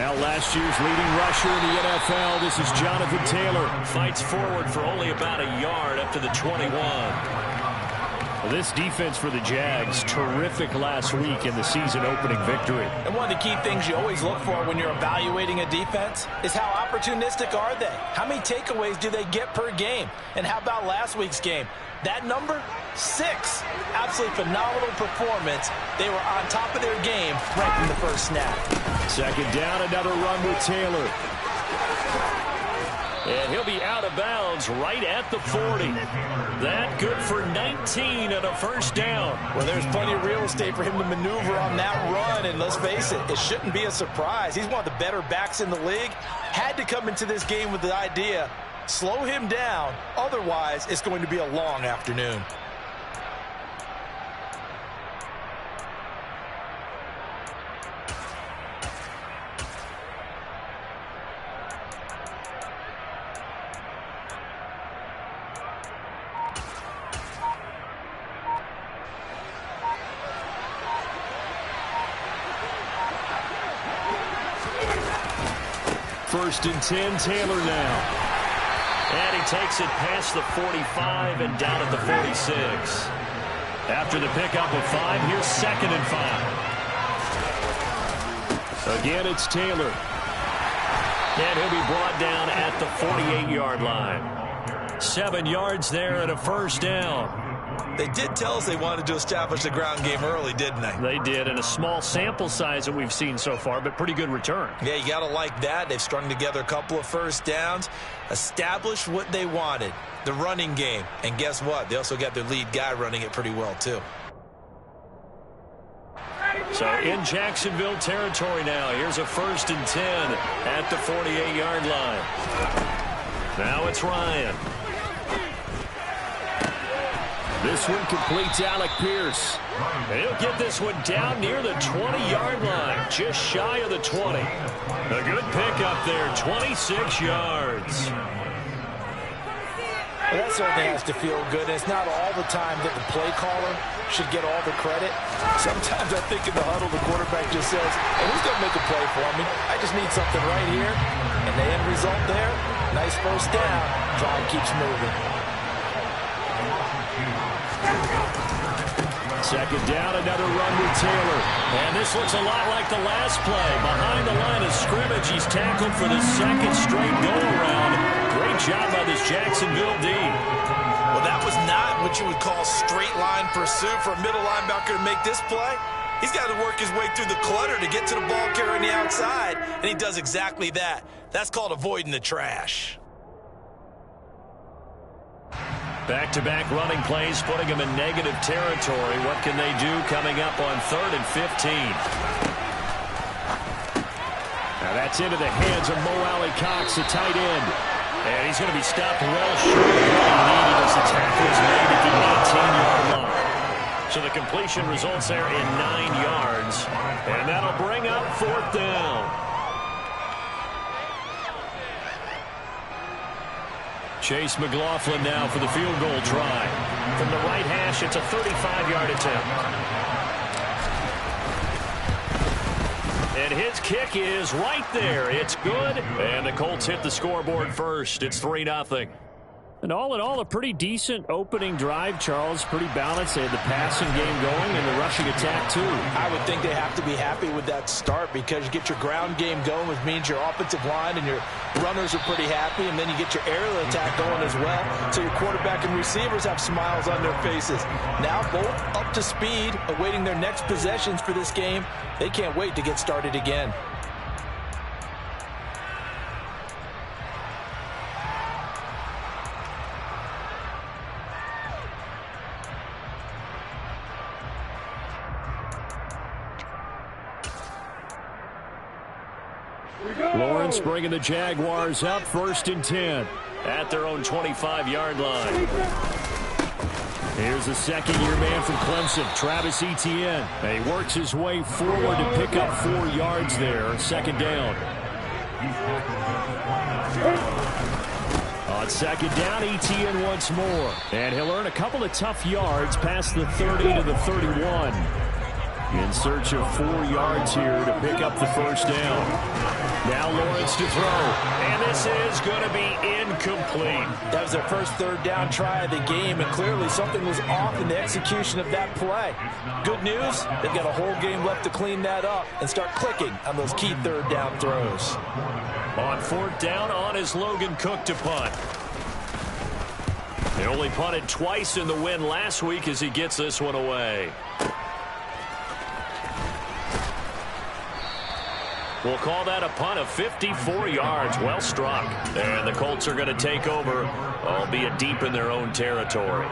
Now last year's leading rusher in the NFL, this is Jonathan Taylor. Fights forward for only about a yard up to the 21. This defense for the Jags, terrific last week in the season-opening victory. And one of the key things you always look for when you're evaluating a defense is how opportunistic are they? How many takeaways do they get per game? And how about last week's game? That number, 6. Absolutely phenomenal performance. They were on top of their game right from the first snap. Second down, another run with Taylor. And he'll be out of bounds right at the 40. That good for 19 and a first down. Well, there's plenty of real estate for him to maneuver on that run. And let's face it, it shouldn't be a surprise. He's one of the better backs in the league. Had to come into this game with the idea, slow him down. Otherwise, it's going to be a long afternoon. First and 10, Taylor now. And he takes it past the 45 and down at the 46. After the pickup of 5, here's second and 5. Again, it's Taylor. And he'll be brought down at the 48-yard line. 7 yards there and a first down. They did tell us they wanted to establish the ground game early, didn't they? They did, and a small sample size that we've seen so far, but pretty good return. Yeah, you got to like that. They've strung together a couple of first downs, established what they wanted, the running game. And guess what? They also got their lead guy running it pretty well, too. So in Jacksonville territory now, here's a first and 10 at the 48-yard line. Now it's Ryan. This one completes Alec Pierce. He'll get this one down near the 20-yard line, just shy of the 20. A good pickup there, 26 yards. Well, that certainly has to feel good. And it's not all the time that the play caller should get all the credit. Sometimes I think in the huddle, the quarterback just says, hey, who's going to make a play for me? I just need something right here. And the end result there, nice first down. Drive keeps moving. Second down, another run with Taylor. And this looks a lot like the last play. Behind the line of scrimmage, he's tackled for the second straight go-around. Great job by this Jacksonville D. Well, that was not what you would call straight line pursuit for a middle linebacker to make this play. He's got to work his way through the clutter to get to the ball carrier on the outside, and he does exactly that. That's called avoiding the trash. Back-to-back running plays, putting them in negative territory. What can they do coming up on 3rd and 15? Now that's into the hands of Mo Alley-Cox, the tight end. And he's going to be stopped well short of what he needed as the tackle is made at the 18-yard line. So the completion results there in 9 yards. And that'll bring up 4th down. Chase McLaughlin now for the field goal try. From the right hash, it's a 35-yard attempt. And his kick is right there. It's good. And the Colts hit the scoreboard first. It's 3-0. And all in all, a pretty decent opening drive, Charles. Pretty balanced. They had the passing game going and the rushing attack, too. I would think they have to be happy with that start because you get your ground game going, which means your offensive line and your runners are pretty happy, and then you get your aerial attack going as well. So your quarterback and receivers have smiles on their faces. Now both up to speed, awaiting their next possessions for this game. They can't wait to get started again. Lawrence bringing the Jaguars up 1st and 10 at their own 25-yard line. Here's the second-year man from Clemson, Travis Etienne. And he works his way forward to pick up 4 yards there. 2nd down. On 2nd down, Etienne once more. And he'll earn a couple of tough yards past the 30 to the 31. In search of 4 yards here to pick up the first down. Now Lawrence to throw. And this is going to be incomplete. That was their first third down try of the game, and clearly something was off in the execution of that play. Good news, they've got a whole game left to clean that up and start clicking on those key third down throws. On 4th down, on is Logan Cook to punt. They only punted twice in the win last week as he gets this one away. We'll call that a punt of 54 yards. Well struck. And the Colts are going to take over, albeit deep in their own territory.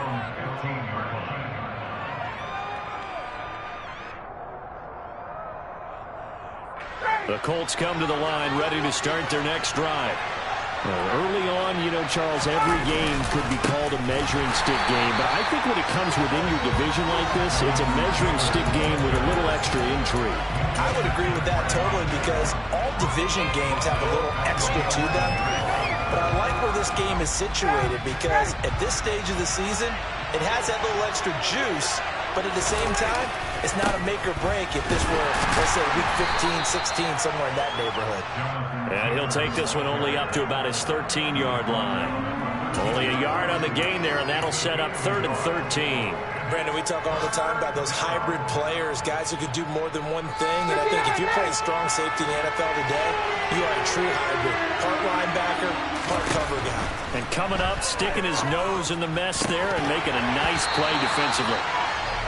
The Colts come to the line, ready to start their next drive. Well, early on, you know, Charles, every game could be called a measuring stick game. But I think when it comes within your division like this, it's a measuring stick game with a little extra intrigue. I would agree with that totally, because all division games have a little extra to them. But I like where this game is situated, because at this stage of the season, it has that little extra juice. But at the same time, it's not a make or break if this were, let's say, week 15, 16, somewhere in that neighborhood. And he'll take this one only up to about his 13-yard line. Only a yard on the gain there, and that'll set up 3rd and 13. Brandon, we talk all the time about those hybrid players, guys who could do more than one thing. And I think if you're playing strong safety in the NFL today, you are a true hybrid. Part linebacker, part cover guy. And coming up, sticking his nose in the mess there and making a nice play defensively.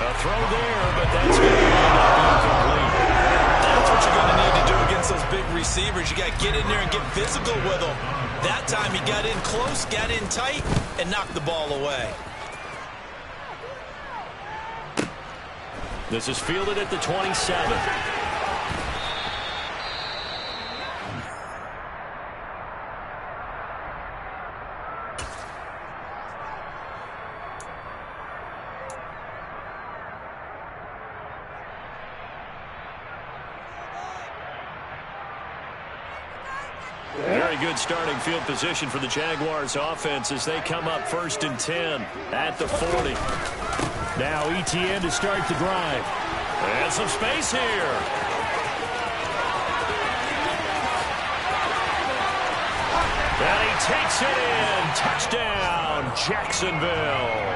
A throw there, but that's going to end up incomplete. That's what you're going to need to do against those big receivers. You got to get in there and get physical with them. That time he got in close, got in tight, and knocked the ball away. This is fielded at the 27. Very good starting field position for the Jaguars offense as they come up 1st and 10 at the 40. Now Etienne to start the drive. And some space here. And he takes it in. Touchdown, Jacksonville.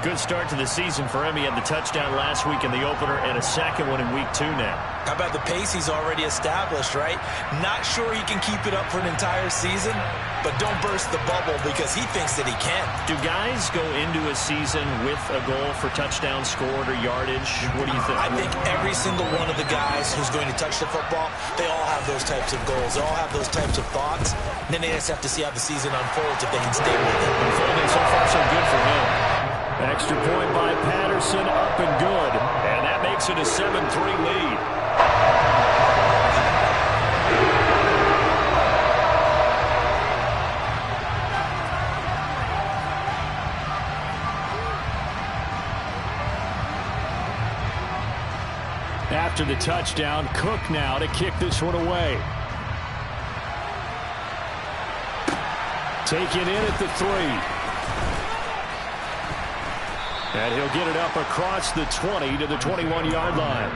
Good start to the season for him. He had the touchdown last week in the opener and a second one in week 2 now. How about the pace he's already established, right? Not sure he can keep it up for an entire season, but don't burst the bubble because he thinks that he can. Do guys go into a season with a goal for touchdown scored or yardage? What do you think? I think every single one of the guys who's going to touch the football, they all have those types of goals. They all have those types of thoughts. And then they just have to see how the season unfolds if they can stay with it. Unfolding so far so good for him. Extra point by Patterson, up and good. And that makes it a 7-3 lead. After the touchdown, Cook now to kick this one away. Taken in at the 3. And he'll get it up across the 20 to the 21-yard line.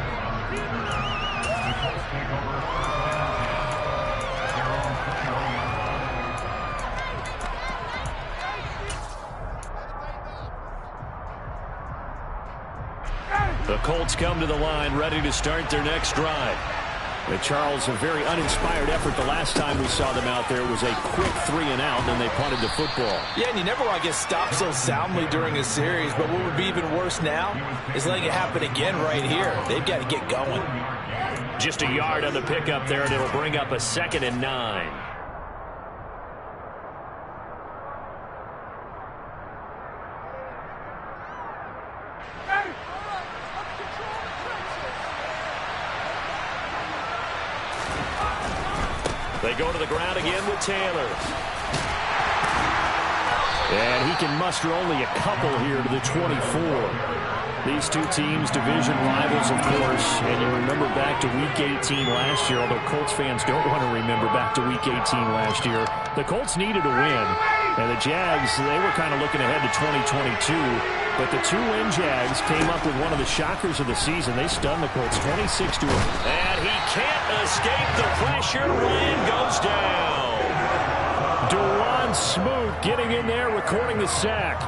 The Colts come to the line, ready to start their next drive. Charles, a very uninspired effort the last time we saw them out there. It was a quick 3-and-out, and then they punted the football. Yeah, and you never want to get stopped so soundly during a series, but what would be even worse now is letting it happen again right here. They've got to get going. Just a yard on the pickup there, and it'll bring up a 2nd and 9. They go to the ground again with Taylor. And he can muster only a couple here to the 24. These two teams, division rivals, of course. And you remember back to Week 18 last year, although Colts fans don't want to remember back to Week 18 last year. The Colts needed a win. And the Jags, they were kind of looking ahead to 2022, but the two-win Jags came up with one of the shockers of the season. They stunned the Colts 26-0. And he can't escape the pressure. Ryan goes down. Dewan Smoot getting in there, recording the sack.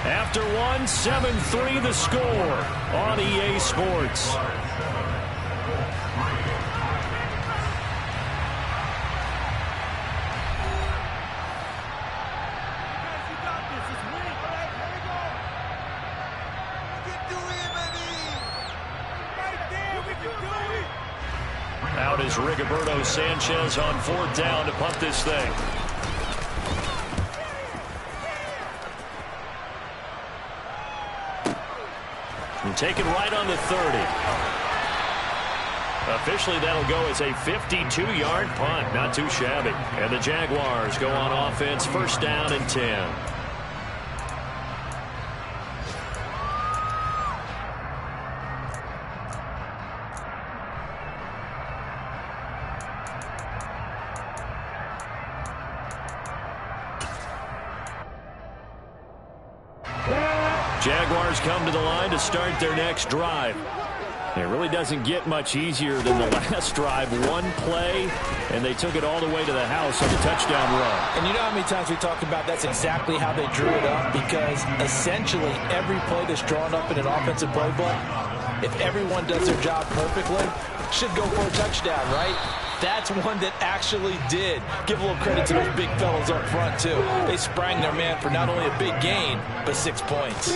After one, 7-3 the score on EA Sports. Out is Rigoberto Sanchez on 4th down to punt this thing. And taken right on the 30. Officially, that'll go as a 52-yard punt. Not too shabby. And the Jaguars go on offense, 1st down and 10. Jaguars come to the line to start their next drive. It really doesn't get much easier than the last drive. One play, and they took it all the way to the house on the touchdown run. And you know how many times we talked about that's exactly how they drew it up, because essentially every play that's drawn up in an offensive playbook, if everyone does their job perfectly, should go for a touchdown, right? That's one that actually did. Give a little credit to those big fellas up front, too. They sprang their man for not only a big gain, but 6 points.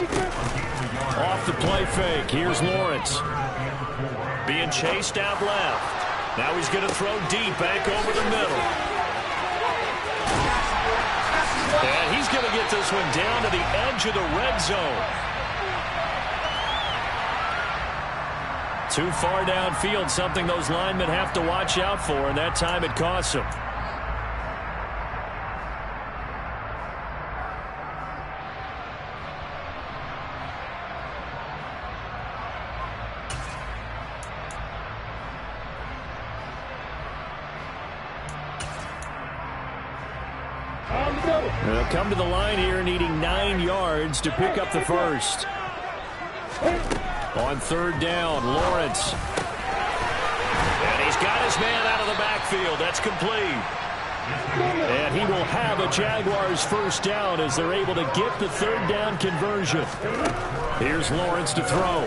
Off the play fake, here's Lawrence. Being chased out left. Now he's going to throw deep back over the middle. And he's going to get this one down to the edge of the red zone. Too far downfield, something those linemen have to watch out for, and that time it costs them. They'll come to the line here needing 9 yards to pick up the first. On 3rd down, Lawrence. And he's got his man out of the backfield. That's complete. And he will have a Jaguars 1st down as they're able to get the 3rd down conversion. Here's Lawrence to throw.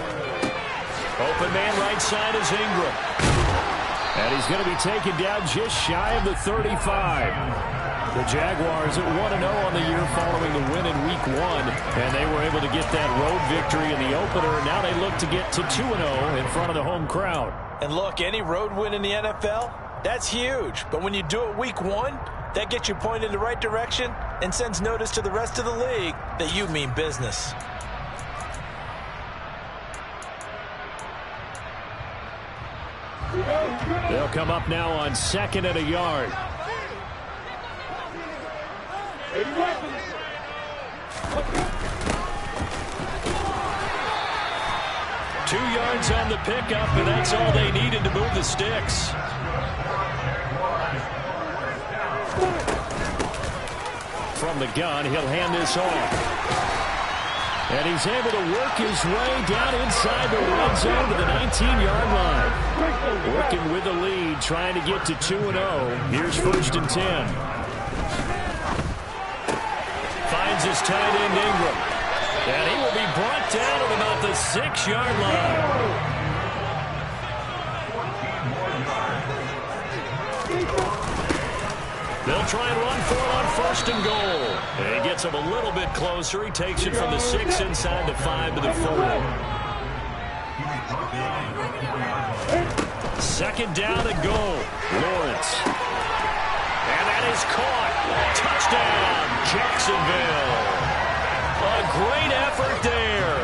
Open man right side is Ingram. And he's going to be taken down just shy of the 35. The Jaguars at 1-0 on the year following the win in Week 1. And they were able to get that road victory in the opener. Now they look to get to 2-0 in front of the home crowd. And look, any road win in the NFL, that's huge. But when you do it Week 1, that gets you pointed in the right direction and sends notice to the rest of the league that you mean business. They'll come up now on 2nd and a yard. 2 yards on the pickup, and that's all they needed to move the sticks. From the gun, he'll hand this off. And he's able to work his way down inside the red zone to the 19-yard line. Working with the lead, trying to get to 2-0. Here's 1st and 10. Finds his tight end Ingram. And he will be brought down at about the 6-yard line. They'll try and run for it on 1st and goal. And he gets him a little bit closer. He takes it from the 6 inside the 5 to the 4. 2nd down and goal. Lawrence. And that is caught. Touchdown, Jacksonville. A great effort there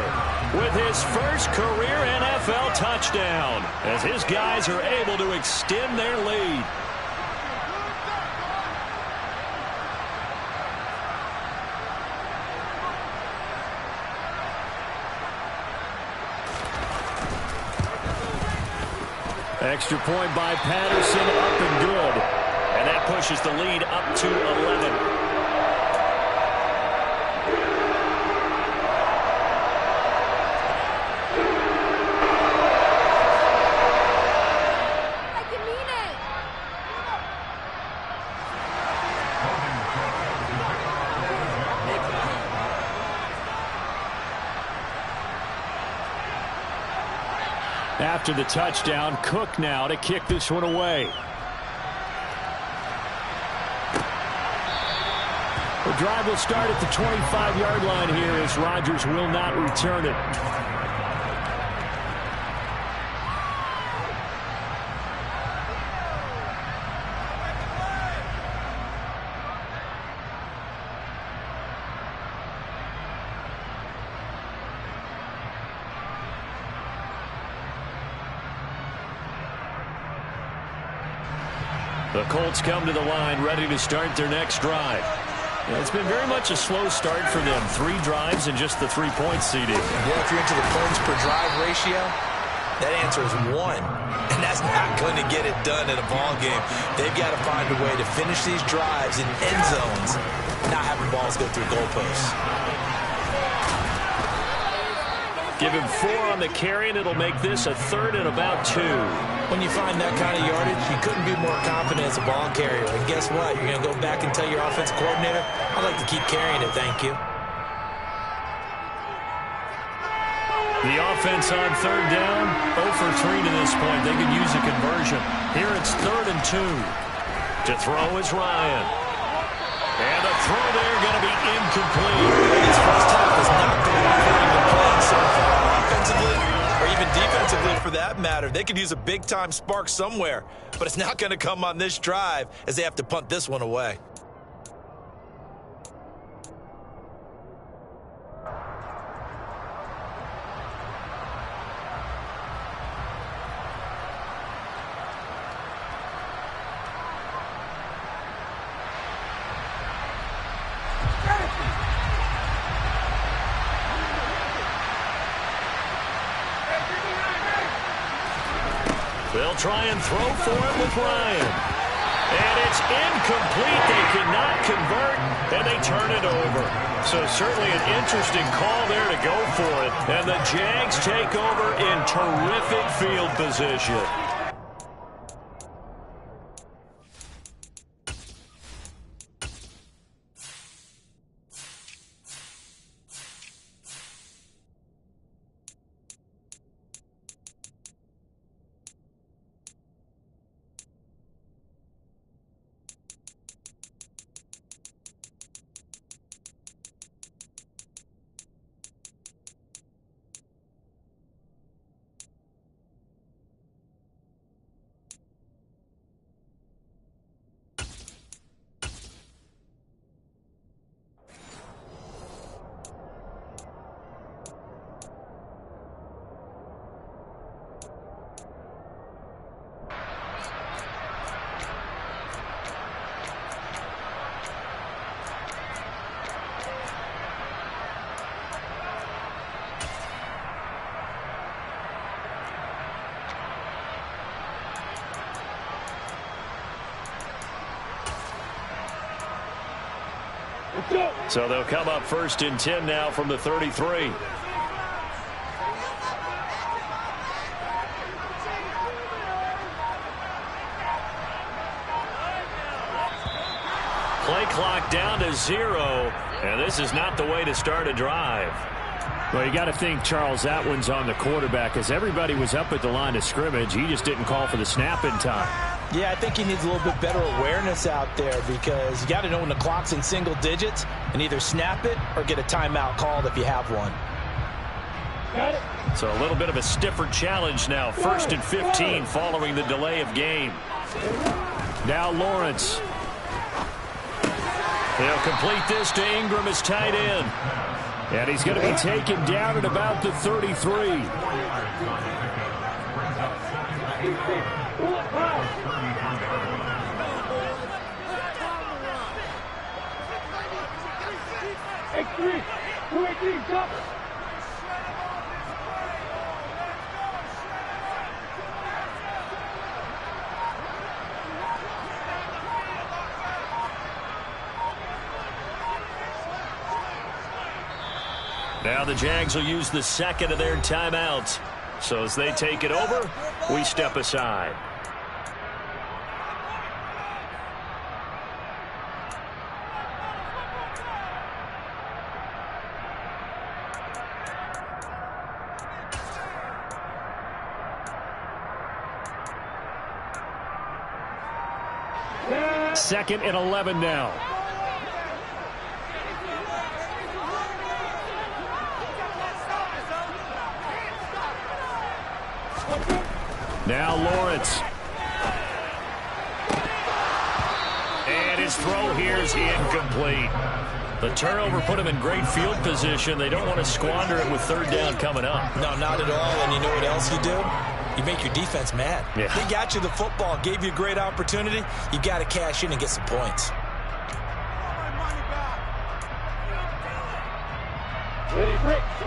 with his first career NFL touchdown as his guys are able to extend their lead. Extra point by Patterson, up and good. And that pushes the lead up to 11. After the touchdown, Cook now to kick this one away. The drive will start at the 25-yard line here as Rodgers will not return it. The Colts come to the line ready to start their next drive. It's been very much a slow start for them. 3 drives and just the 3-point CD. Yeah, if you're into the points per drive ratio, that answer is 1. And that's not going to get it done in a ball game. They've got to find a way to finish these drives in end zones, not having balls go through goalposts. Give him 4 on the carry, and it'll make this a 3rd and about 2. When you find that kind of yardage, you couldn't be more confident as a ball carrier. And guess what? You're going to go back and tell your offensive coordinator, I'd like to keep carrying it, thank you. The offense on 3rd down, 0 for 3 to this point. They could use a conversion. Here it's 3rd and 2. To throw is Ryan. And the throw there going to be incomplete. His first half is not going off what he's been playing so far offensively, or even defensively for that matter. They could use a big-time spark somewhere, but it's not going to come on this drive as they have to punt this one away. They'll try and throw for it with Ryan. And it's incomplete. They cannot convert, and they turn it over. So certainly an interesting call there to go for it. And the Jags take over in terrific field position. So they'll come up 1st and 10 now from the 33. Play clock down to 0, and this is not the way to start a drive. Well, you got to think, Charles, that one's on the quarterback, as everybody was up at the line of scrimmage. He just didn't call for the snap in time. Yeah, I think he needs a little bit better awareness out there, because you got to know when the clock's in single digits and either snap it or get a timeout called if you have one. Got it. So a little bit of a stiffer challenge now. 1st and 15 following the delay of game. Now Lawrence. He'll complete this to Ingram as tight end. And he's going to be taken down at about the 33. X3, 218, jump. Now the Jags will use the second of their timeouts. So as they take it over, we step aside. Second and 11 now. Now Lawrence. And his throw here is incomplete. The turnover put him in great field position. They don't want to squander it with third down coming up. No, not at all. And you know what else you do? You make your defense mad. Yeah. They got you the football, gave you a great opportunity. You got to cash in and get some points.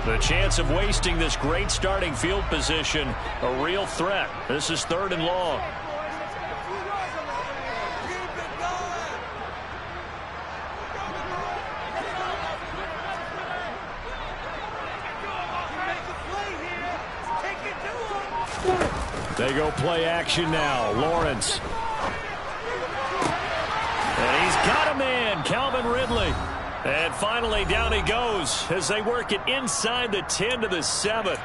The chance of wasting this great starting field position, a real threat. This is third and long. They go play action now. Lawrence. And he's got a man, Calvin Ridley. And finally down he goes as they work it inside the 10 to the 7.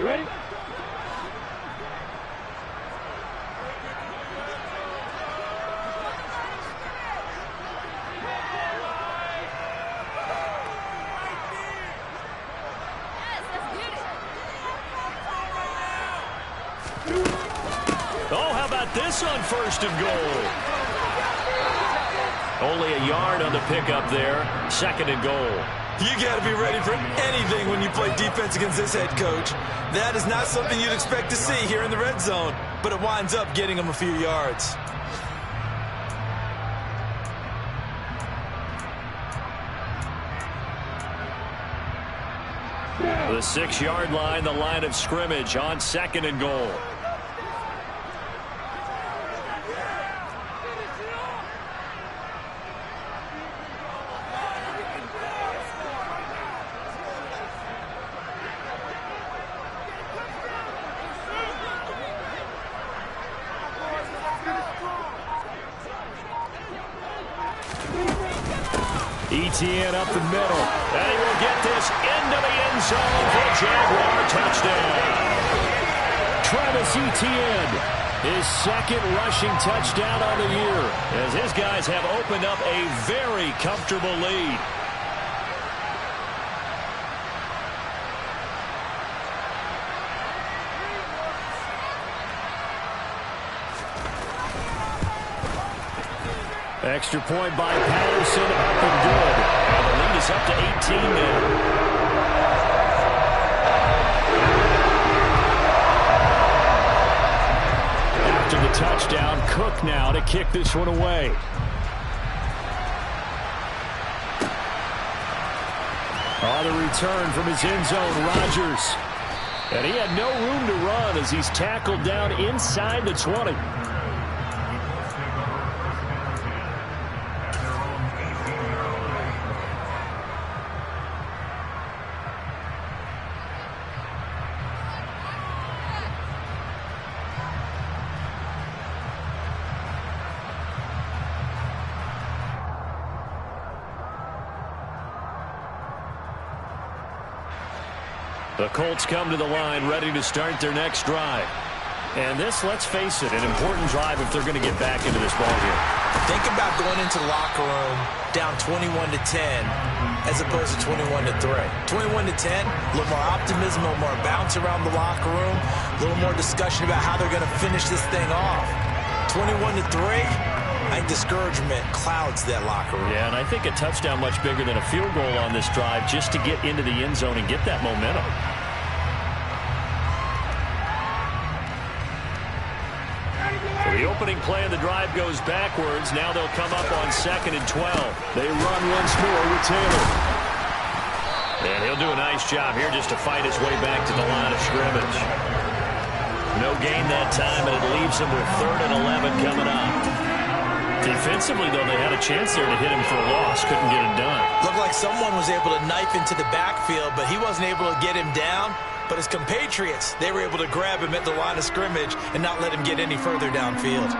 Ready? Oh, how about this on first and goal? Only a yard on the pickup there. Second and goal. You got to be ready for anything when you play defense against this head coach. That is not something you'd expect to see here in the red zone, but it winds up getting him a few yards. The 6-yard line, the line of scrimmage on second and goal. Etienne up the middle. And he will get this into the end zone for a Jaguar touchdown. Travis Etienne, his second rushing touchdown on the year, as his guys have opened up a very comfortable lead. Extra point by Patterson, up and good. And the lead is up to 18 now. After the touchdown, Cook now to kick this one away. On the return from his end zone, Rodgers. And he had no room to run as he's tackled down inside the 20. The Colts come to the line ready to start their next drive. And this, let's face it, an important drive if they're going to get back into this ballgame. Think about going into the locker room down 21-10 as opposed to 21-3. 21-10, a little more optimism, a little more bounce around the locker room, a little more discussion about how they're going to finish this thing off. 21-3, I think discouragement clouds that locker room. Yeah, and I think a touchdown much bigger than a field goal on this drive just to get into the end zone and get that momentum. So the opening play of the drive goes backwards. Now they'll come up on second and 12. They run once more with Taylor. And he'll do a nice job here just to fight his way back to the line of scrimmage. No gain that time, and it leaves him with 3rd and 11 coming up. Defensively, though, they had a chance there to hit him for a loss. Couldn't get it done. Looked like someone was able to knife into the backfield, but he wasn't able to get him down. But his compatriots, they were able to grab him at the line of scrimmage and not let him get any further downfield.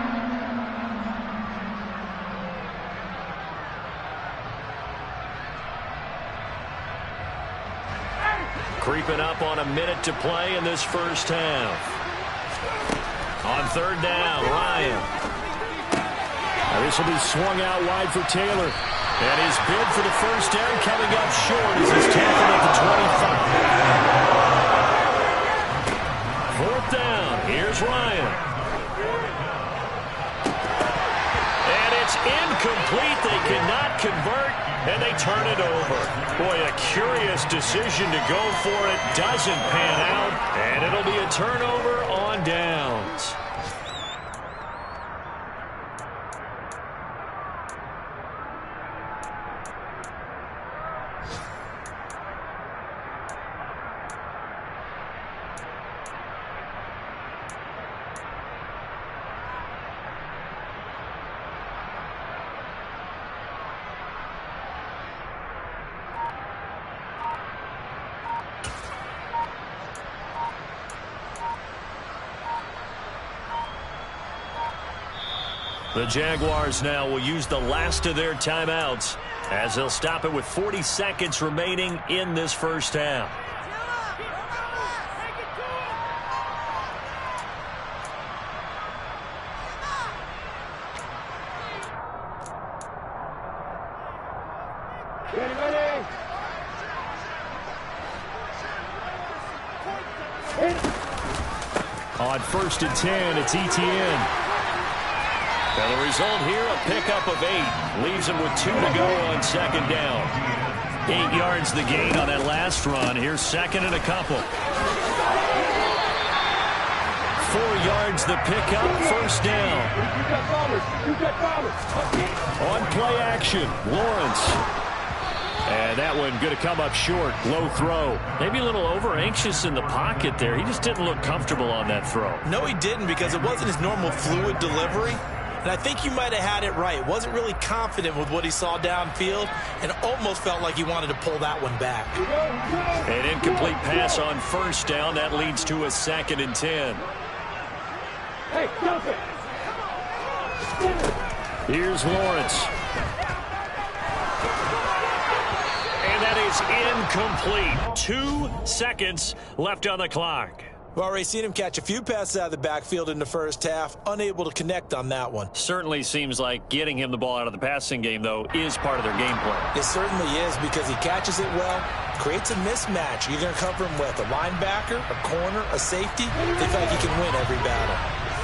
Creeping up on a minute to play in this first half. On 3rd down, Ryan. Now this will be swung out wide for Taylor. And his bid for the first down coming up short as he's tackled at the 25. 4th down, here's Ryan. And it's incomplete. They cannot convert, and they turn it over. Boy, a curious decision to go for it. Doesn't pan out, and it'll be a turnover on downs. The Jaguars now will use the last of their timeouts as they'll stop it with 40 seconds remaining in this first half. On 1st and 10, it's Etienne. And the result here, a pickup of 8. Leaves him with 2 to go on 2nd down. 8 yards the gain on that last run. Here's 2nd and a couple. 4 yards the pickup, 1st down. On play action, Lawrence. And that one going to come up short. Low throw. Maybe a little over-anxious in the pocket there. He just didn't look comfortable on that throw. No, he didn't, because it wasn't his normal fluid delivery. And I think you might have had it right. Wasn't really confident with what he saw downfield and almost felt like he wanted to pull that one back. An incomplete pass on 1st down. That leads to a 2nd and 10. Hey, stop it. Here's Lawrence. And that is incomplete. 2 seconds left on the clock. We've already seen him catch a few passes out of the backfield in the first half, unable to connect on that one. Certainly seems like getting him the ball out of the passing game, though, is part of their game plan. It certainly is, because he catches it well, creates a mismatch. You're going to cover him with a linebacker, a corner, a safety. They feel like he can win every battle.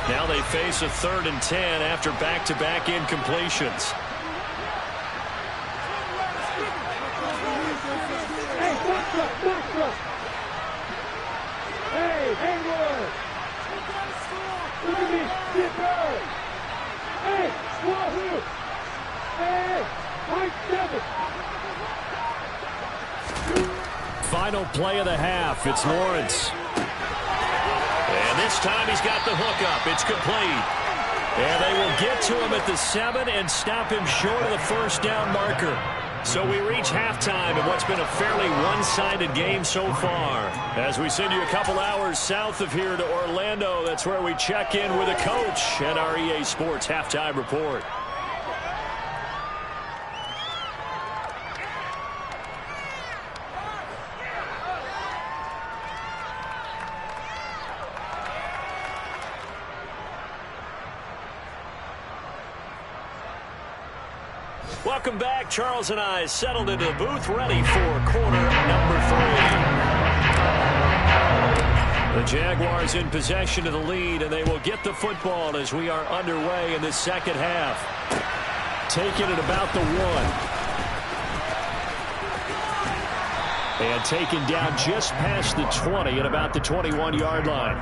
Now they face a 3rd and 10 after back-to-back incompletions. Hey, Hayward! Look at me! Get back! Hey, Wahoo! Hey, Mike 7! Final play of the half. It's Lawrence. And this time he's got the hook up. It's complete. And they will get to him at the 7 and stop him short of the 1st down marker. So we reach halftime in what's been a fairly one-sided game so far. As we send you a couple hours south of here to Orlando, that's where we check in with a coach at our EA Sports Halftime Report. Welcome back. Charles and I settled into the booth, ready for quarter number 3. The Jaguars in possession of the lead, and they will get the football as we are underway in the second half. Taken at about the 1. And taken down just past the 20 at about the 21-yard line.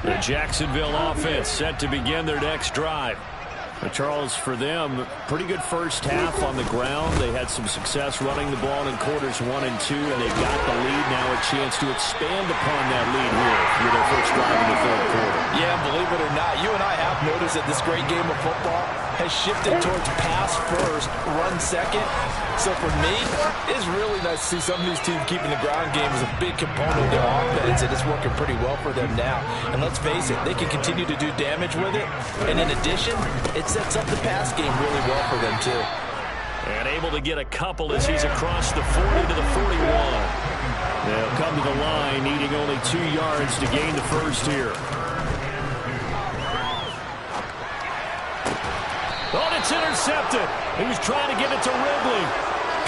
The Jacksonville offense set to begin their next drive. Charles, for them, pretty good first half on the ground. They had some success running the ball in quarters 1 and 2, and they've got the lead now, a chance to expand upon that lead here with their first drive in the third quarter. Yeah, believe it or not, you and I have noticed that this great game of football has shifted towards pass first, run second. So for me, it's really nice to see some of these teams keeping the ground game as a big component of their offense, and it's working pretty well for them now. And let's face it, they can continue to do damage with it. And in addition, it sets up the pass game really well for them too. And able to get a couple as he's across the 40 to the 41. They'll come to the line, needing only 2 yards to gain the first here. Oh, and it's intercepted. He was trying to get it to Ridley.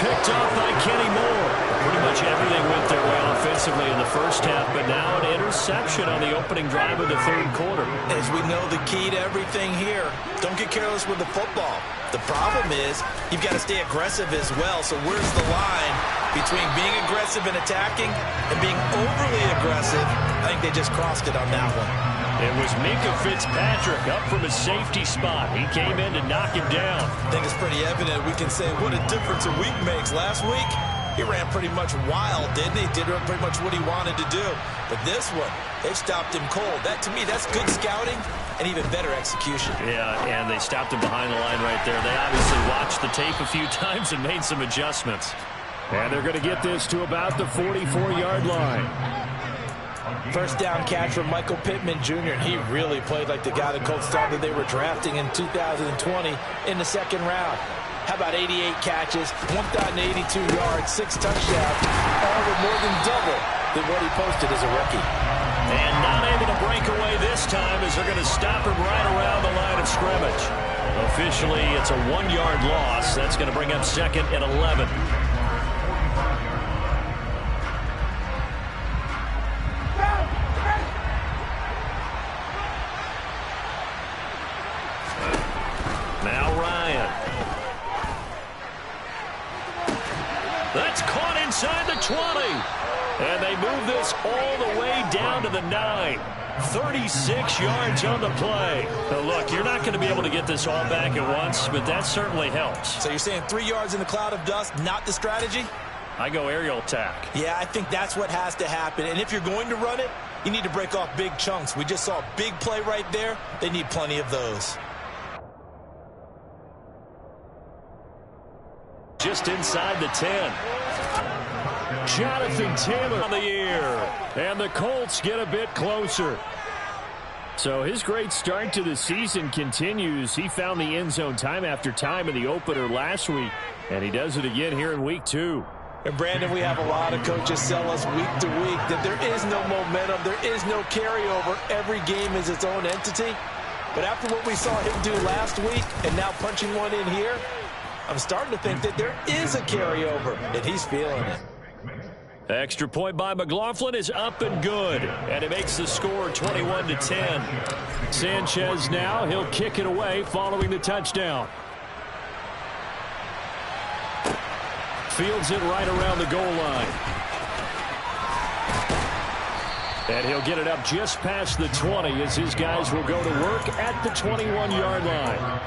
Picked off by Kenny Moore. Pretty much everything went their way offensively in the first half, but now an interception on the opening drive of the third quarter. As we know, the key to everything here, don't get careless with the football. The problem is you've got to stay aggressive as well. So where's the line between being aggressive and attacking and being overly aggressive? I think they just crossed it on that one. It was Minkah Fitzpatrick up from his safety spot. He came in to knock him down. I think it's pretty evident. We can say what a difference a week makes. Last week, he ran pretty much wild, didn't he? Did pretty much what he wanted to do. But this one, they stopped him cold. That, to me, that's good scouting and even better execution. Yeah, and they stopped him behind the line right there. They obviously watched the tape a few times and made some adjustments. And they're going to get this to about the 44-yard line. First down catch from Michael Pittman Jr. He really played like the guy the Colts thought that they were drafting in 2020 in the second round. How about 88 catches, 1,082 yards, 6 touchdowns, all with more than double than what he posted as a rookie. And not able to break away this time as they're going to stop him right around the line of scrimmage. Officially, it's a 1-yard loss. That's going to bring up second and 11. Now Ryan. That's caught inside the 20. And they move this all the way down to the 9. 36 yards on the play. Now look, you're not going to be able to get this all back at once, but that certainly helps. So you're saying 3 yards in the cloud of dust, not the strategy? I go aerial attack. Yeah, I think that's what has to happen. And if you're going to run it, you need to break off big chunks. We just saw a big play right there. They need plenty of those. Just inside the 10. Jonathan Taylor on the air. And the Colts get a bit closer. So his great start to the season continues. He found the end zone time after time in the opener last week. And he does it again here in week 2. And Brandon, we have a lot of coaches sell us week to week that there is no momentum, there is no carryover. Every game is its own entity. But after what we saw him do last week and now punching one in here, I'm starting to think that there is a carryover, and he's feeling it. Extra point by McLaughlin is up and good, and it makes the score 21-10. Sanchez now, he'll kick it away following the touchdown. Fields it right around the goal line. And he'll get it up just past the 20 as his guys will go to work at the 21-yard line.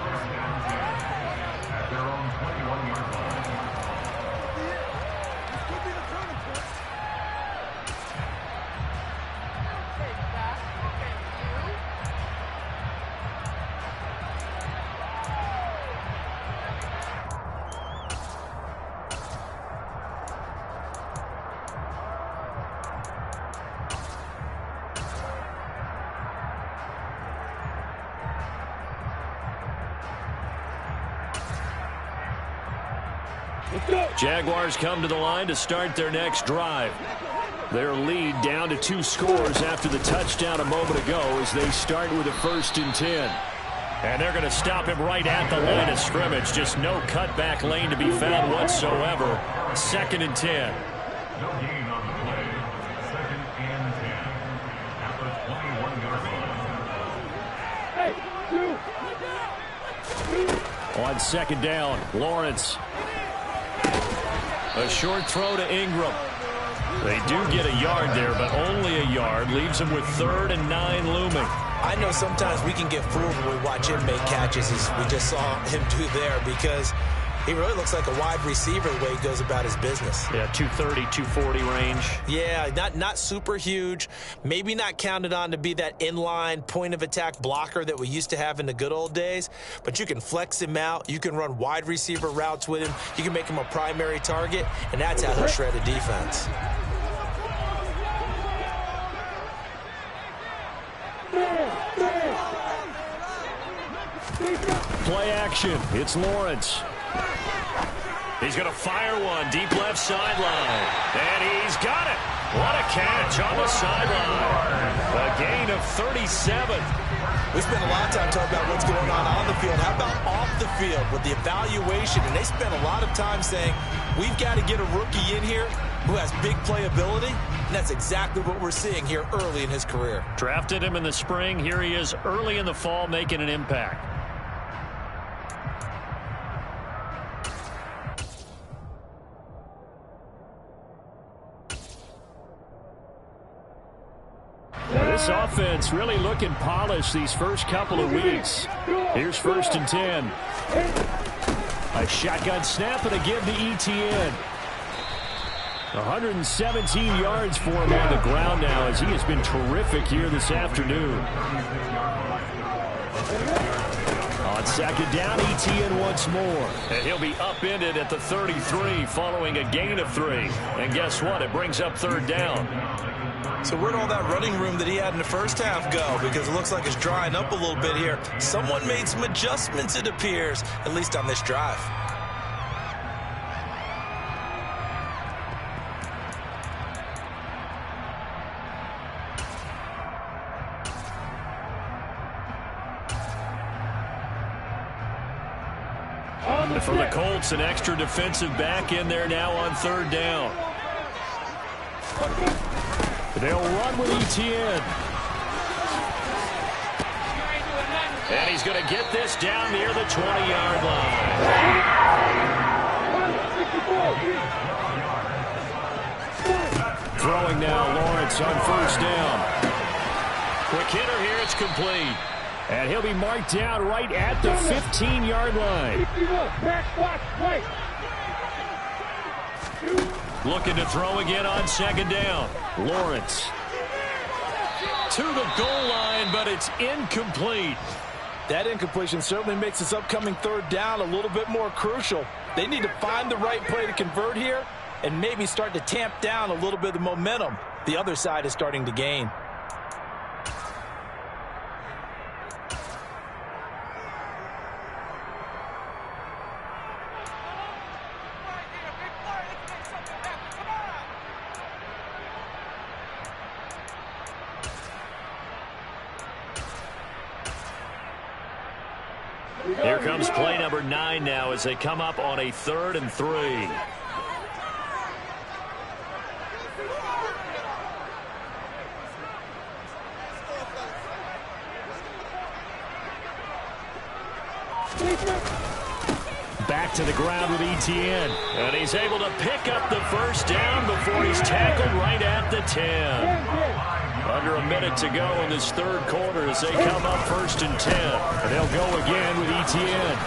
Jaguars come to the line to start their next drive. Their lead down to 2 scores after the touchdown a moment ago as they start with a 1st and 10. And they're going to stop him right at the line of scrimmage. Just no cutback lane to be found whatsoever. 2nd and 10. No gain on the play. 2nd and 10. At the 21-yard line. On 2nd down, Lawrence. A short throw to Ingram. They do get a yard there, but only a yard. Leaves them with 3rd and 9 looming. I know sometimes we can get fooled when we watch him make catches, as we just saw him do there, because he really looks like a wide receiver the way he goes about his business. Yeah, 230, 240 range. Yeah, not super huge. Maybe not counted on to be that inline point-of-attack blocker that we used to have in the good old days. But you can flex him out. You can run wide receiver routes with him. You can make him a primary target, and that's how he'll shred a defense. Play action. It's Lawrence. He's going to fire one deep left sideline. And he's got it. What a catch on the sideline. A gain of 37. We spent a lot of time talking about what's going on the field. How about off the field with the evaluation? And they spent a lot of time saying, we've got to get a rookie in here who has big playability. And that's exactly what we're seeing here early in his career. Drafted him in the spring. Here he is early in the fall making an impact. This offense really looking polished these first couple of weeks. Here's 1st and 10. A shotgun snap and a give to Etienne. 117 yards for him on the ground now, as he has been terrific here this afternoon. On 2nd down, Etienne once more. And he'll be upended at the 33 following a gain of 3. And guess what? It brings up 3rd down. So where'd all that running room that he had in the first half go? Because it looks like it's drying up a little bit here. Someone made some adjustments, it appears, at least on this drive. For the Colts, an extra defensive back in there now on 3rd down. They'll run with Etienne. And he's going to get this down near the 20-yard line. Throwing now, Lawrence on 1st down. Quick hitter here, it's complete. And he'll be marked down right at the 15-yard line. Looking to throw again on 2nd down. Lawrence to the goal line, but it's incomplete. That incompletion certainly makes this upcoming 3rd down a little bit more crucial. They need to find the right play to convert here and maybe start to tamp down a little bit of the momentum the other side is starting to gain. Here comes play number 9 now as they come up on a 3rd and 3. Back to the ground with Etienne. And he's able to pick up the 1st down before he's tackled right at the 10. Under a minute to go in this 3rd quarter as they come up 1st and 10. And they'll go again with Etienne.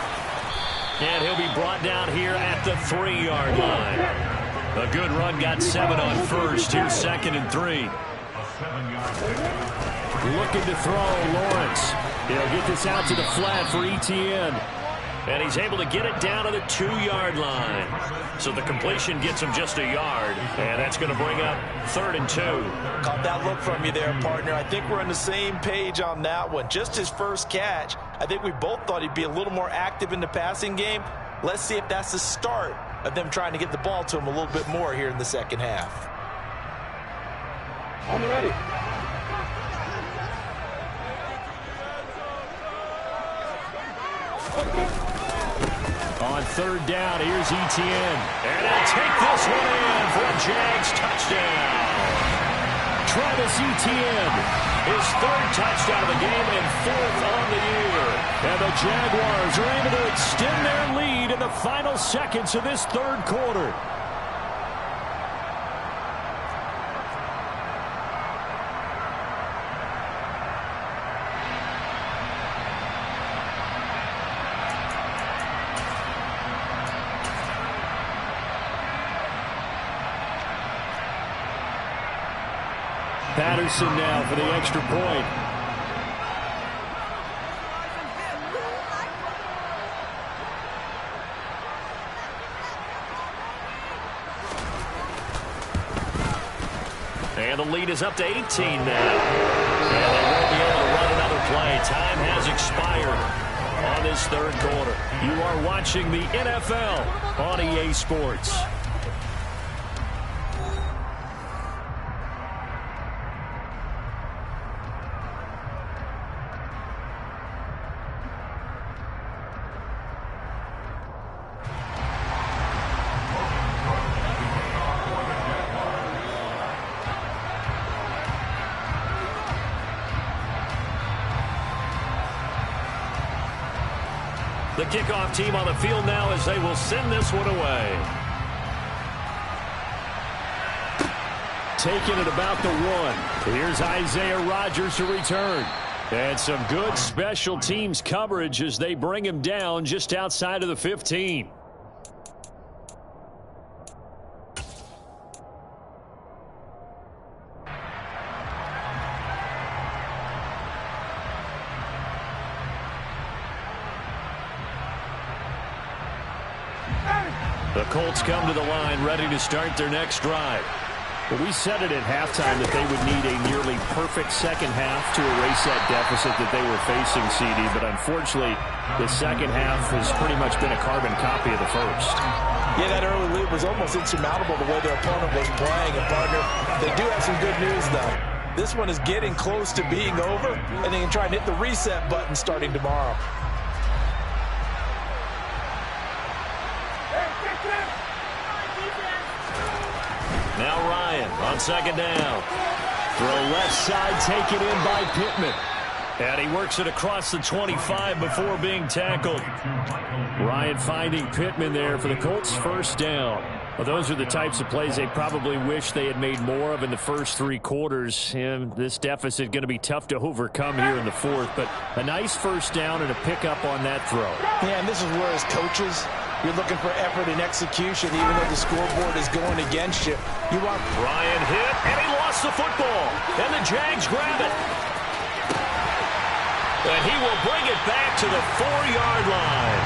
And he'll be brought down here at the 3-yard line. A good run, got 7 on 1st. Here's 2nd and 3. Looking to throw, Lawrence. He'll get this out to the flat for Etienne. And he's able to get it down to the 2-yard line. So the completion gets him just a yard. And that's going to bring up 3rd and 2. Caught that look from you there, partner. I think we're on the same page on that one. Just his first catch. I think we both thought he'd be a little more active in the passing game. Let's see if that's the start of them trying to get the ball to him a little bit more here in the second half. I'm ready. On 3rd down, here's Etienne. And he'll take this one in for a Jags touchdown. Travis Etienne, his 3rd touchdown of the game and 4th on the year. And the Jaguars are able to extend their lead in the final seconds of this 3rd quarter. Patterson now for the extra point. And the lead is up to 18 now. And they won't be able to run another play. Time has expired on this third quarter. You are watching the NFL on EA Sports. The kickoff team on the field now as they will send this one away. Taking it about the 1. Here's Isaiah Rodgers to return. And some good special teams coverage as they bring him down just outside of the 15. The Colts come to the line ready to start their next drive. Well, we said it at halftime that they would need a nearly perfect second half to erase that deficit that they were facing, CD. But unfortunately, the second half has pretty much been a carbon copy of the first. Yeah, that early lead was almost insurmountable the way their opponent was playing. And, partner, they do have some good news, though. This one is getting close to being over, and they can try and hit the reset button starting tomorrow. Now Ryan on second down. Throw left side, taken in by Pittman. And he works it across the 25 before being tackled. Ryan finding Pittman there for the Colts' first down. Well, those are the types of plays they probably wish they had made more of in the first 3 quarters. And this deficit going to be tough to overcome here in the fourth. But a nice first down and a pickup on that throw. Yeah, and this is where as coaches, you're looking for effort and execution, even though the scoreboard is going against you. You want Ryan hit, and he lost the football. And the Jags grab it. And he will bring it back to the 4-yard line.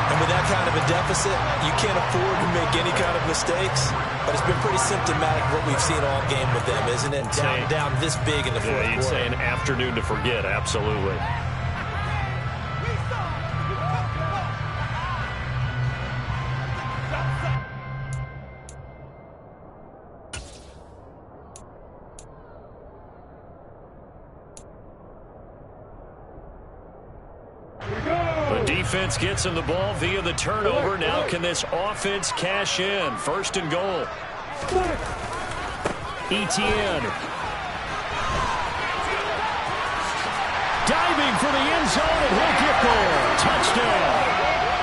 And with that kind of a deficit, you can't afford to make any kind of mistakes. But it's been pretty symptomatic what we've seen all game with them, isn't it? Down this big in the fourth quarter. You'd say an afternoon to forget, absolutely. Defense gets him the ball via the turnover. Now can this offense cash in? First and goal. Etienne. Diving for the end zone, and he'll get there. Touchdown.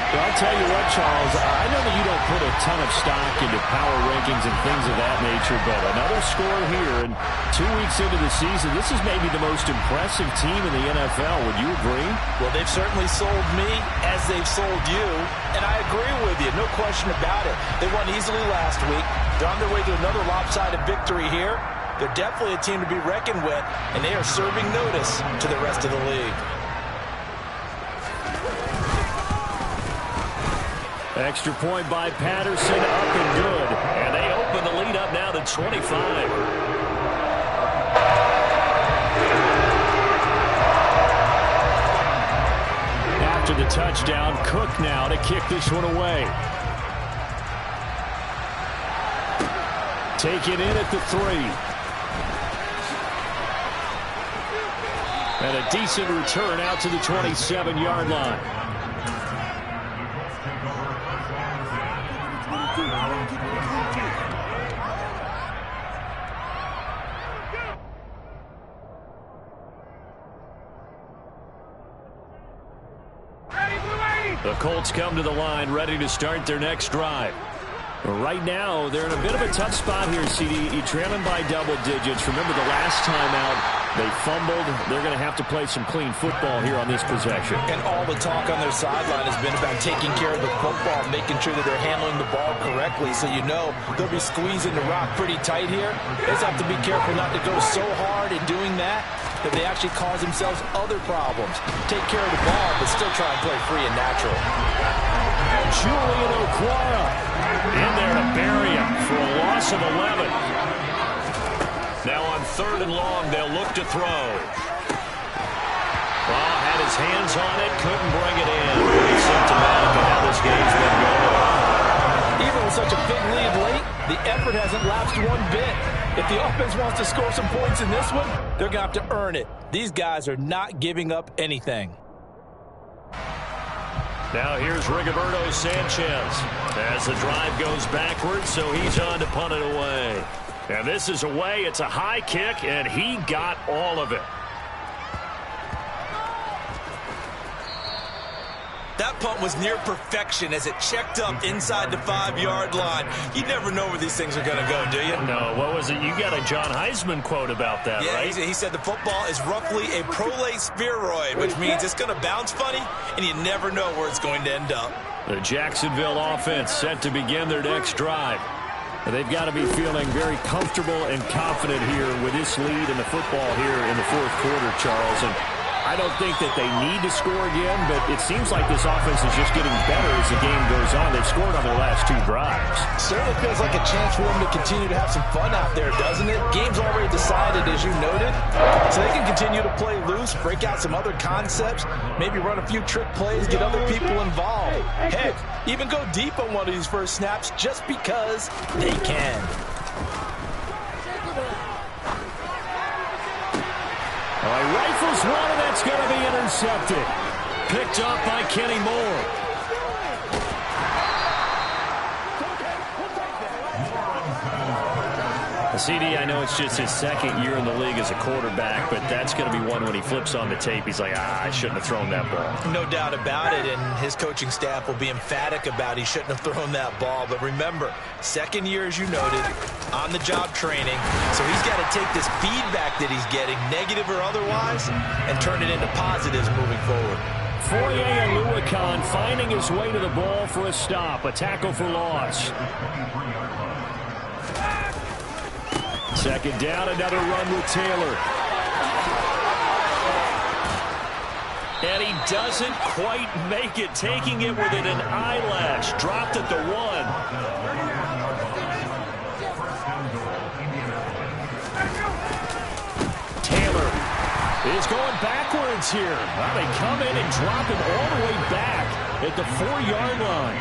Well, I'll tell you what, Charles, I know that you don't put a ton of stock into power rankings and things of that nature, but another score here, and 2 weeks into the season, this is maybe the most impressive team in the NFL. Would you agree? Well, they've certainly sold me as they've sold you, and I agree with you, no question about it. They won easily last week. They're on their way to another lopsided victory here. They're definitely a team to be reckoned with, and they are serving notice to the rest of the league. Extra point by Patterson, up and good. And they open the lead up now to 25. After the touchdown, Cook now to kick this one away. Taken in at the 3. And a decent return out to the 27-yard line. The Colts come to the line ready to start their next drive. Right now, they're in a bit of a tough spot here, CD. You're trailing by double digits. Remember the last time out, They fumbled. They're going to have to play some clean football here on this possession. And all the talk on their sideline has been about taking care of the football, making sure that they're handling the ball correctly. So you know they'll be squeezing the rock pretty tight here. They just have to be careful not to go so hard in doing that they actually cause themselves other problems. Take care of the ball, but still try and play free and natural. Julian Okwara in there to bury him for a loss of 11. Now on 3rd and long, they'll look to throw. Well, had his hands on it, couldn't bring it in. Pretty symptomatic of how this game's been going. Even with such a big lead late, the effort hasn't lapsed one bit. If the offense wants to score some points in this one, they're going to have to earn it. These guys are not giving up anything. Now here's Rigoberto Sanchez as the drive goes backwards, so he's on to punt it away. And this is away. It's a high kick, and he got all of it. That punt was near perfection as it checked up inside the 5-yard line. You never know where these things are going to go, do you? No, what was it? You got a John Heisman quote about that, yeah, right? He said the football is roughly a prolate spheroid, which means it's going to bounce funny, and you never know where it's going to end up. The Jacksonville offense set to begin their next drive. They've got to be feeling very comfortable and confident here with this lead in the football here in the 4th quarter, Charles. And I don't think that they need to score again, but it seems like this offense is just getting better as the game goes on. They've scored on their last 2 drives. Certainly feels like a chance for them to continue to have some fun out there, doesn't it? Game's already decided, as you noted, so they can continue to play loose, break out some other concepts, maybe run a few trick plays, get other people involved. Heck, even go deep on one of these first snaps just because they can. All right, rifles one, and that's going to be intercepted. Picked up by Kenny Moore. CD, I know it's just his 2nd year in the league as a quarterback, but that's going to be one when he flips on the tape. He's like, I shouldn't have thrown that ball. No doubt about it, and his coaching staff will be emphatic about he shouldn't have thrown that ball. But remember, 2nd year, as you noted, on-the-job training. So he's got to take this feedback that he's getting, negative or otherwise, and turn it into positives moving forward. Foye Oluokun finding his way to the ball for a stop, a tackle for loss. 2nd down, another run with Taylor. And he doesn't quite make it, taking it within an eyelash. Dropped at the 1. Taylor is going backwards here. Well, they come in and drop him all the way back at the 4-yard line.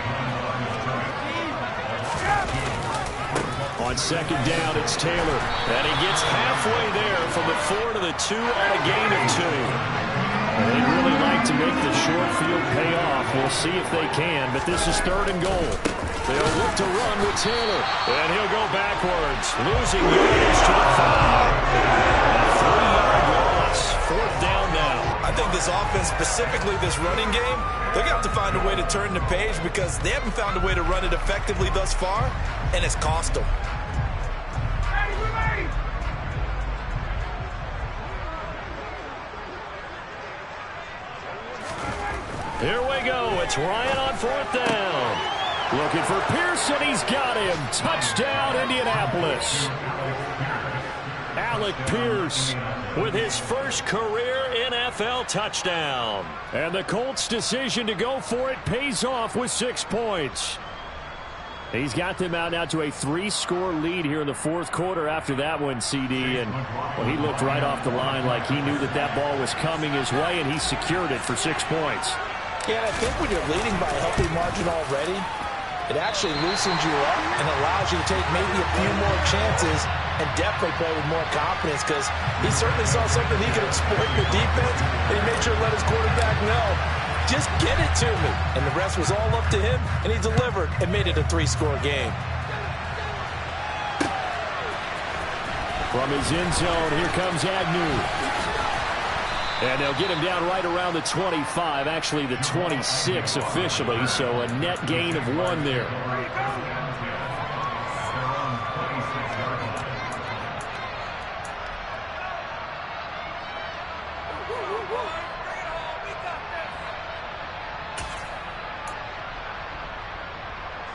On 2nd down, it's Taylor. And he gets halfway there from the 4 to the 2 on a gain of 2. They'd really like to make the short field pay off. We'll see if they can, but this is 3rd and goal. They'll look to run with Taylor. And he'll go backwards, losing yardage to the 5. A 3-yard loss. 4th down now. I think this offense, specifically this running game, they're going to have to find a way to turn the page because they haven't found a way to run it effectively thus far, and it's cost them. Here we go. It's Ryan on 4th down. Looking for Pearson. He's got him. Touchdown, Indianapolis. Alec Pierce with his first career NFL touchdown. And the Colts' decision to go for it pays off with 6 points. He's got them out now to a 3-score lead here in the 4th quarter after that one, CD. And well, he looked right off the line like he knew that that ball was coming his way, and he secured it for 6 points. Yeah, I think when you're leading by a healthy margin already, it actually loosens you up and allows you to take maybe a few more chances and definitely play with more confidence because he certainly saw something he could exploit in the defense, and he made sure to let his quarterback know, just get it to me. And the rest was all up to him, and he delivered and made it a 3-score game. From his end zone, here comes Agnew. And they'll get him down right around the 25, actually the 26 officially, so a net gain of 1 there.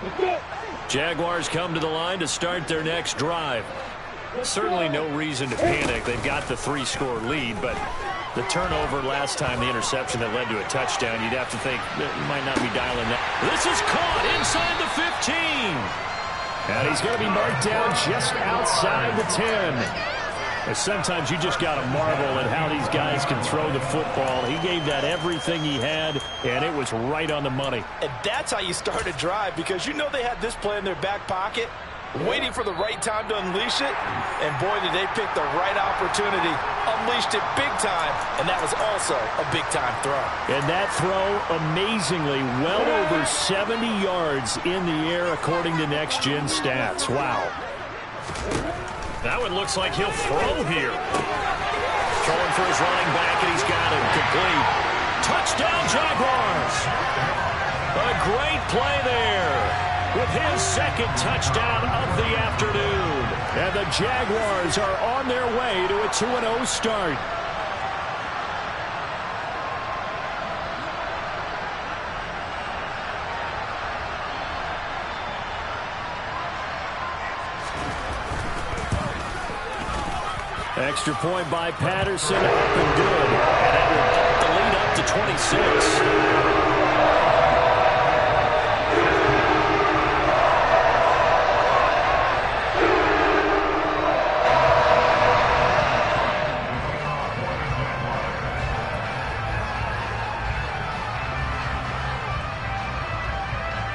Let's go. Jaguars come to the line to start their next drive. Certainly no reason to panic. They've got the 3-score lead, but the turnover last time, the interception that led to a touchdown, you'd have to think that you might not be dialing that. This is caught inside the 15. And he's going to be marked down just outside the 10. And sometimes you just got to marvel at how these guys can throw the football. He gave that everything he had, and it was right on the money. And that's how you start a drive, because you know they had this play in their back pocket, waiting for the right time to unleash it. And boy, did they pick the right opportunity. Unleashed it big time, and that was also a big-time throw. And that throw, amazingly, well over 70 yards in the air, according to Next Gen Stats. Wow. Now it looks like he'll throw here. Throwing for his running back, and he's got him complete. Touchdown, Jaguars! A great play there with his second touchdown of the afternoon. And the Jaguars are on their way to a 2-0 start. Extra point by Patterson, up and good. And that will put the lead up to 26.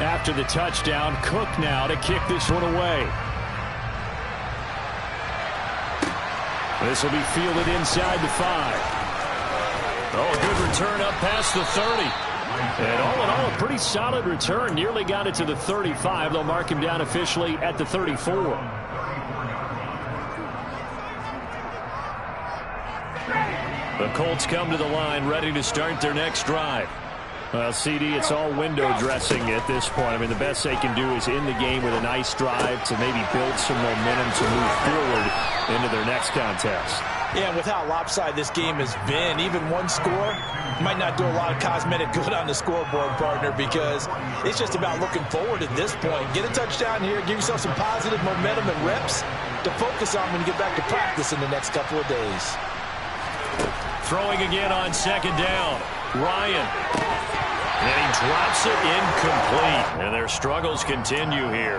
After the touchdown, Cook now to kick this one away. This will be fielded inside the 5. Oh, a good return up past the 30. And all in all, a pretty solid return. Nearly got it to the 35. They'll mark him down officially at the 34. The Colts come to the line, ready to start their next drive. Well, CD, it's all window dressing at this point. I mean, the best they can do is end the game with a nice drive to maybe build some momentum to move forward into their next contest. Yeah, with how lopsided this game has been, even one score might not do a lot of cosmetic good on the scoreboard, partner, because it's just about looking forward at this point. Get a touchdown here, give yourself some positive momentum and reps to focus on when you get back to practice in the next couple of days. Throwing again on second down. Ryan. And he drops it incomplete. And their struggles continue here.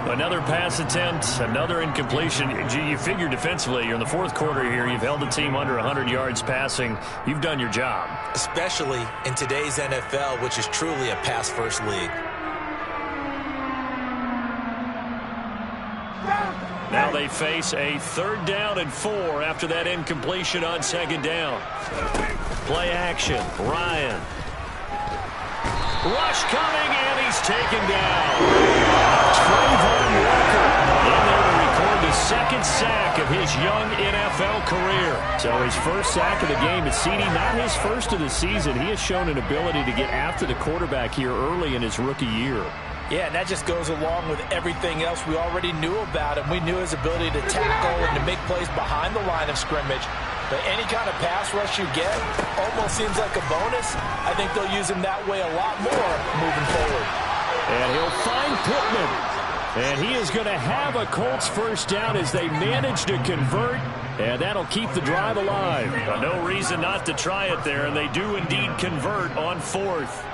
Another pass attempt, another incompletion. Gee, you figure defensively, you're in the fourth quarter here. You've held the team under 100 yards passing. You've done your job. Especially in today's NFL, which is truly a pass-first league. Now they face a 3rd down and 4 after that incompletion on second down. Play action. Ryan. Rush coming, and he's taken down. Trayvon Walker in there to record the second sack of his young NFL career. So his first sack of the game is CD, not his first of the season. He has shown an ability to get after the quarterback here early in his rookie year. Yeah, and that just goes along with everything else we already knew about him. We knew his ability to tackle and to make plays behind the line of scrimmage. But any kind of pass rush you get almost seems like a bonus. I think they'll use him that way a lot more moving forward. And he'll find Pittman. And he is going to have a Colts first down as they manage to convert. And that'll keep the drive alive. No reason not to try it there. And they do indeed convert on 4th.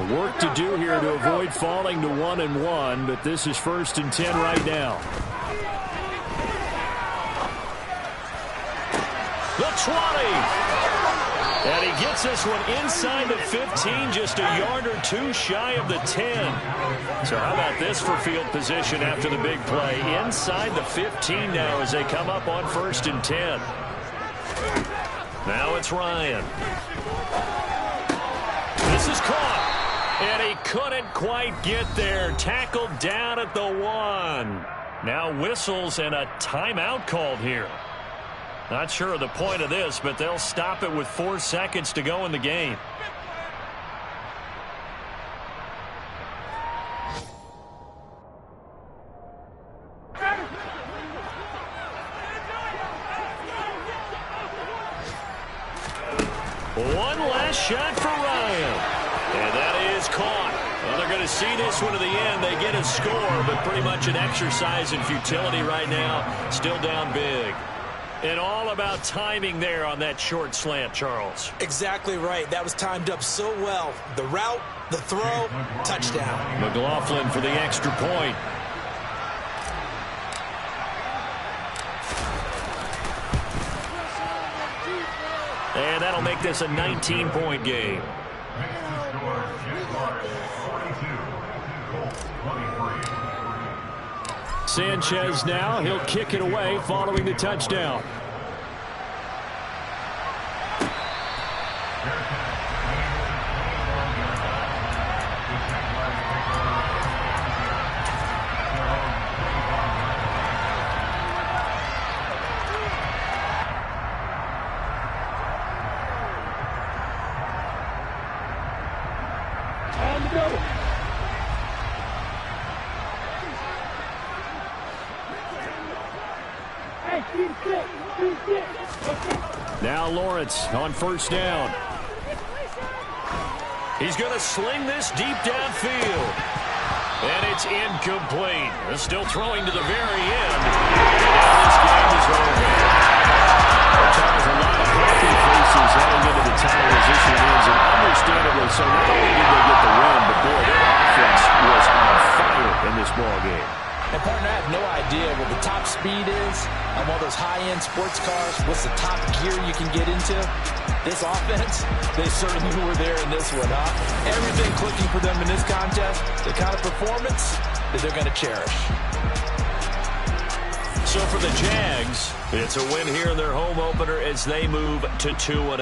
Work to do here to avoid falling to 1-1, but this is 1st and 10 right now. The 20. And he gets this one inside the 15, just a yard or two shy of the 10. So how about this for field position after the big play? Inside the 15 now as they come up on 1st and 10. Now it's Ryan. This is caught. And he couldn't quite get there. Tackled down at the 1. Now whistles and a timeout called here. Not sure of the point of this, but they'll stop it with 4 seconds to go in the game. shot for Ryan. And that is caught. Well, they're going to see this one to the end. They get a score, but pretty much an exercise in futility right now. Still down big. And all about timing there on that short slant, Charles. Exactly right. That was timed up so well. The route, the throw, touchdown. McLaughlin for the extra point. And that'll make this a 19-point game. Sanchez now, he'll kick it away following the touchdown. Now Lawrence on first down. He's going to sling this deep downfield. And it's incomplete. They're still throwing to the very end. And this game is over. Charles, a lot of happy faces heading into the time as this one ends, and understandably so. Not only did they get the win, but boy, their offense was on fire in this ball game. And partner, I have no idea what the top speed is on all those high-end sports cars. What's the top gear you can get into? This offense, they certainly were there in this one, huh? Everything clicking for them in this contest, the kind of performance that they're going to cherish. So for the Jags, it's a win here in their home opener as they move to 2-0.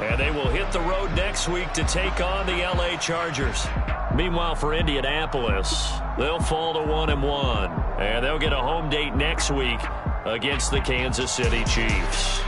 And they will hit the road next week to take on the LA Chargers. Meanwhile, for Indianapolis, they'll fall to 1-1. And they'll get a home date next week against the Kansas City Chiefs.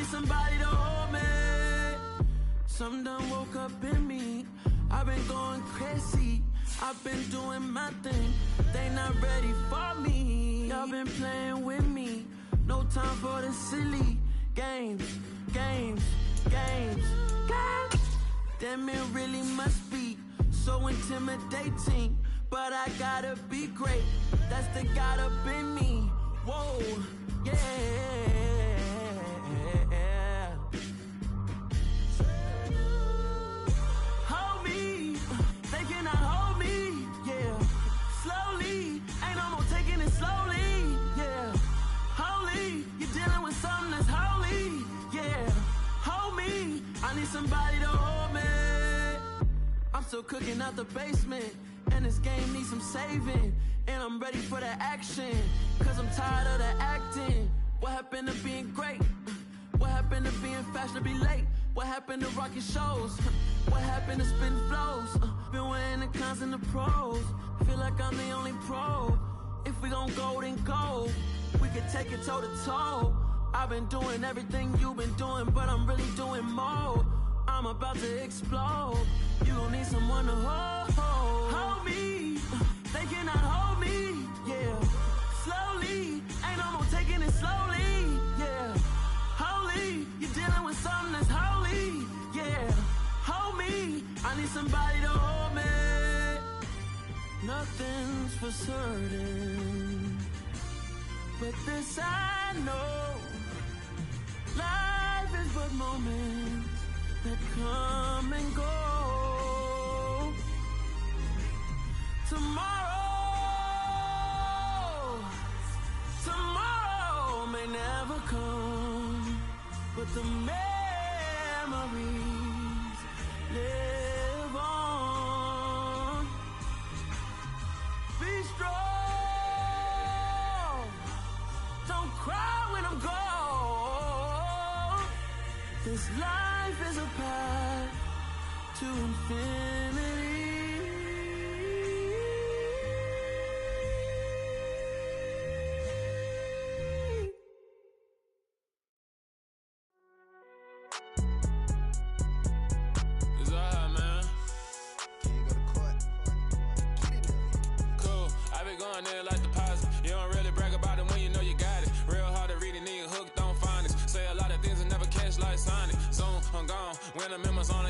Somebody to hold me. Something done woke up in me. I've been going crazy. I've been doing my thing. They not ready for me. Y'all been playing with me. No time for the silly games. Damn, it really must be so intimidating. But I gotta be great. That's the God up in me. Whoa, yeah. Hold me, they cannot hold me, yeah. Slowly, ain't no more taking it slowly, yeah. Holy, you're dealing with something that's holy, yeah. Hold me, I need somebody to hold me. I'm still cooking out the basement, and this game needs some saving. And I'm ready for the action, cause I'm tired of the acting. What happened to being great? What happened to being fashionably late? What happened to rocking shows? What happened to spin flows? Been weighing the cons and the pros. Feel like I'm the only pro. If we gon' go, then go. We can take it toe to toe. I've been doing everything you've been doing, but I'm really doing more. I'm about to explode. You gon' need someone to hold me. They cannot hold me, yeah. Slowly, ain't no more taking it slowly, yeah. Holy, you're dealing with something that's holy, yeah. Hold me, I need somebody to hold me. Nothing's for certain, but this I know. Life is but moments that come and go. Tomorrow may never come, but the memories live on. Be strong, don't cry when I'm gone. This life is a path to infinity. When the memo's on